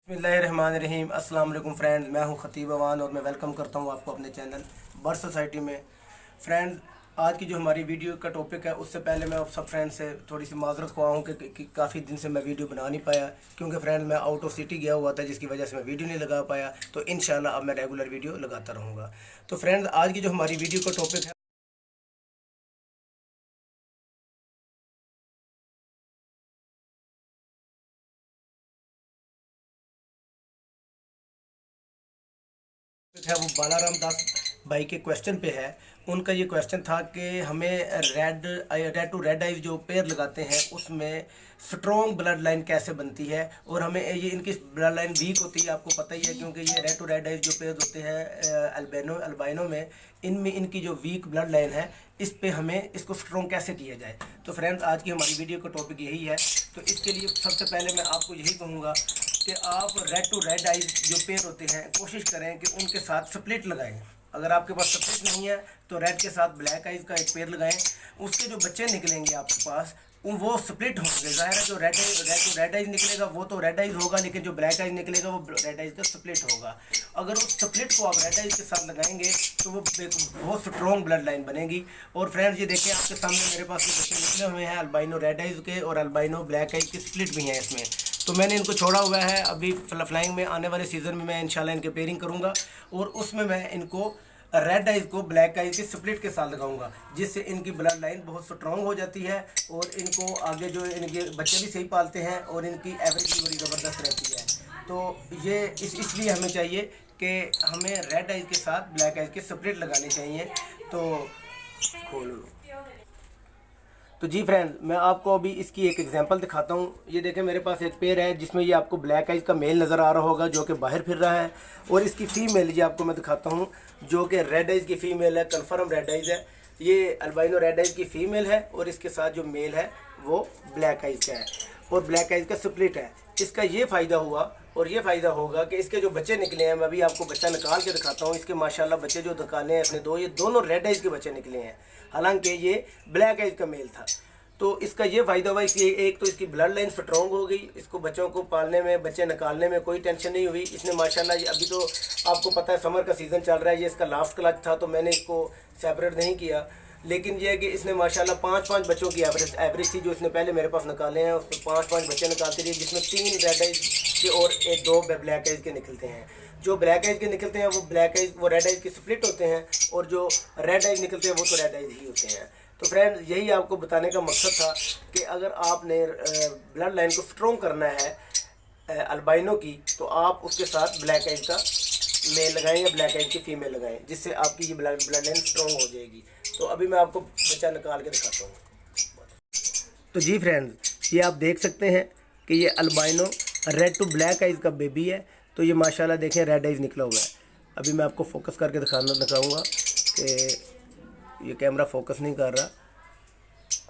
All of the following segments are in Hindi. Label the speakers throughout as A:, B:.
A: बिस्मिल्लाहिर्रहमानिर्रहीम। अस्सलाम वालेकुम फ्रेंड्स, मैं हूं खतीब अवान और मैं वेलकम करता हूं आपको अपने चैनल बर्ड सोसाइटी में। फ्रेंड्स, आज की जो हमारी वीडियो का टॉपिक है उससे पहले मैं आप सब फ्रेंड्स से थोड़ी सी माजरत ख्वाह हूँ कि काफ़ी दिन से मैं वीडियो बना नहीं पाया, क्योंकि फ्रेंड मैं आउट ऑफ सिटी गया हुआ था, जिसकी वजह से मैं वीडियो नहीं लगा पाया। तो इंशाल्लाह अब मैं रेगुलर वीडियो लगाता रहूँगा। तो फ्रेंड्स, आज की जो हमारी वीडियो का टॉपिक है वो बालाराम दास भाई के क्वेश्चन पे है। उनका ये क्वेश्चन था कि हमें रेड टू रेड आइज जो पेयर लगाते हैं उसमें स्ट्रॉन्ग ब्लड लाइन कैसे बनती है, और हमें ये इनकी ब्लड लाइन वीक होती है, आपको पता ही है, क्योंकि ये रेड टू रेड आइज जो पेयर होते हैं अल्बाइनो में, इनमें इनकी जो वीक ब्लड लाइन है, इस पे हमें इसको स्ट्रॉन्ग कैसे किया जाए। तो फ्रेंड्स, आज की हमारी वीडियो का टॉपिक यही है। तो इसके लिए सबसे पहले मैं आपको यही कहूँगा कि आप रेड टू रेड आइज जो पेयर होते हैं कोशिश करें कि उनके साथ स्प्लिट लगाएं। अगर आपके पास स्प्लिट नहीं है तो रेड के साथ ब्लैक आइज का एक पेयर लगाएं। उसके जो बच्चे निकलेंगे आपके पास वो स्प्लिट होंगे। ज़ाहिर है जो रेड टू रेड आइज निकलेगा वो तो रेड आइज होगा, लेकिन जो ब्लैक आइज निकलेगा वो रेड आइज का स्प्लिट होगा। अगर उस स्प्लिट को आप रेड आइज के साथ लगाएंगे तो वो बहुत स्ट्रॉन्ग ब्लड लाइन बनेगी। और फ्रेंड्स, ये देखिए आपके सामने मेरे पास ये बच्चे निकले हुए हैं अल्बाइनो रेड आइज के और अल्बाइनो ब्लैक आइज के, स्प्लिट भी हैं इसमें। तो मैंने इनको छोड़ा हुआ है। अभी फ्लाइंग में आने वाले सीज़न में मैं इंशाल्लाह इनके पेयरिंग करूँगा और उसमें मैं इनको रेड आइज को ब्लैक आइज के स्प्लिट के साथ लगाऊंगा, जिससे इनकी ब्लड लाइन बहुत स्ट्रॉन्ग हो जाती है और इनको आगे जो इनके बच्चे भी सही पालते हैं और इनकी एवरेज भी बड़ी ज़बरदस्त रहती है। तो ये इसलिए हमें चाहिए कि हमें रेड आइज के साथ ब्लैक आइज के स्प्लिट लगाने चाहिए। तो जी फ्रेंड्स, मैं आपको अभी इसकी एक एग्जांपल दिखाता हूँ। ये देखें, मेरे पास एक पेयर है जिसमें ये आपको ब्लैक आइज का मेल नज़र आ रहा होगा जो कि बाहर फिर रहा है, और इसकी फ़ीमेल ये आपको मैं दिखाता हूँ जो कि रेड आइज की फ़ीमेल है, कन्फर्म रेड आइज है। ये अल्बाइनो रेड आइज की फ़ीमेल है और इसके साथ जो मेल है वो ब्लैक आइज का है और ब्लैक आइज का स्प्लिट है। इसका ये फ़ायदा हुआ और ये फ़ायदा होगा कि इसके जो बच्चे निकले हैं, मैं अभी आपको बच्चा निकाल के दिखाता हूँ। इसके माशाल्लाह बच्चे जो निकाले हैं इसने ये दोनों रेड आइज के बच्चे निकले हैं, हालांकि ये ब्लैक आइज का मेल था। तो इसका ये फ़ायदा हुआ, इसकी एक तो इसकी ब्लड लाइन स्ट्रॉन्ग हो गई, इसको बच्चों को पालने में, बच्चे निकालने में कोई टेंशन नहीं हुई। इसने माशाल्लाह, अभी तो आपको पता है समर का सीज़न चल रहा है, ये इसका लास्ट क्लच था तो मैंने इसको सेपरेट नहीं किया, लेकिन ये है कि इसने माशाल्लाह 5 बच्चों की एवरेज थी जो इसने पहले मेरे पास निकाले हैं, उसमें 5 बच्चे निकालते रहे, जिसमें 3 रेड आइज के और 2 ब्लैक आइज के निकलते हैं। जो ब्लैक आइज के निकलते हैं वो रेड आइज के स्प्लिट होते हैं, और जो रेड आइज निकलते हैं वो तो रेड आइज ही होते हैं। तो फ्रेंड्स, यही आपको बताने का मकसद था कि अगर आपने ब्लड लाइन को स्ट्रॉन्ग करना है अल्बाइनो की, तो आप उसके साथ ब्लैक आइज का मेल लगाएं या ब्लैक आइज की फ़ीमेल लगाएं, जिससे आपकी ये ब्लड लाइन स्ट्रॉन्ग हो जाएगी। तो अभी मैं आपको बच्चा निकाल के दिखाता हूँ। तो जी फ्रेंड्स, ये आप देख सकते हैं कि ये albino red to black eyes का बेबी है। तो ये माशाल्लाह देखें रेड आइज निकला हुआ है। अभी मैं आपको फोकस करके दिखाऊँगा कि ये कैमरा फोकस नहीं कर रहा।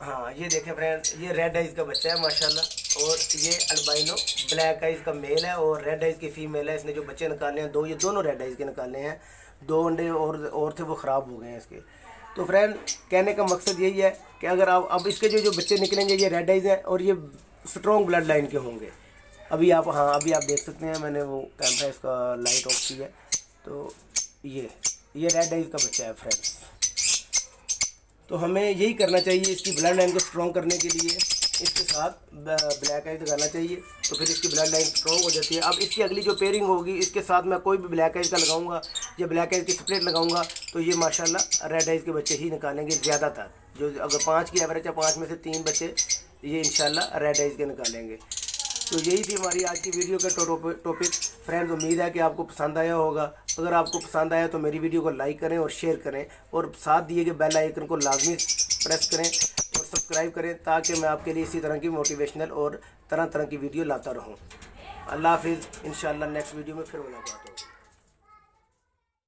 A: हाँ, ये देखें फ्रेंड्स, ये रेड आइज का बच्चा है माशाल्लाह, और ये अल्बाइनो ब्लैक आइज का मेल है और रेड आइज की फ़ीमेल है। इसने जो बच्चे निकाले हैं ये दोनों रेड आइज के निकाले हैं। 2 अंडे और थे वो ख़राब हो गए हैं इसके। तो फ्रेंड, कहने का मकसद यही है कि अगर आप अब इसके जो बच्चे निकलेंगे ये रेड आइज हैं और ये स्ट्रॉन्ग ब्लड लाइन के होंगे। अभी आप देख सकते हैं, मैंने वो कैमरा इसका लाइट ऑफ की है। तो ये रेड आइज का बच्चा है फ्रेंड्स। तो हमें यही करना चाहिए, इसकी ब्लड लाइन को स्ट्रॉन्ग करने के लिए इसके साथ ब्लैक आइज लगाना चाहिए, तो फिर इसकी ब्लड लाइन स्ट्रॉन्ग हो जाती है। अब इसकी अगली जो पेयरिंग होगी, इसके साथ मैं कोई भी ब्लैक आइज का लगाऊंगा या ब्लैक आइज की स्प्लिट लगाऊंगा, तो ये माशाल्लाह रेड आइज के बच्चे ही निकालेंगे ज़्यादातर। जो अगर 5 की एवरेज है, 5 में से 3 बच्चे ये इंशाल्लाह रेड आइज के निकालेंगे। तो यही थी हमारी आज की वीडियो का टॉपिक। फ्रेंड्स, उम्मीद है कि आपको पसंद आया होगा। अगर आपको पसंद आया तो मेरी वीडियो को लाइक करें और शेयर करें, और साथ दिए गए बेल आइकन को लाजमी प्रेस करें और सब्सक्राइब करें, ताकि मैं आपके लिए इसी तरह की मोटिवेशनल और तरह तरह की वीडियो लाता रहूं। अल्लाह हाफिज़। इंशाल्लाह नेक्स्ट वीडियो में फिर मुलाकात होगी।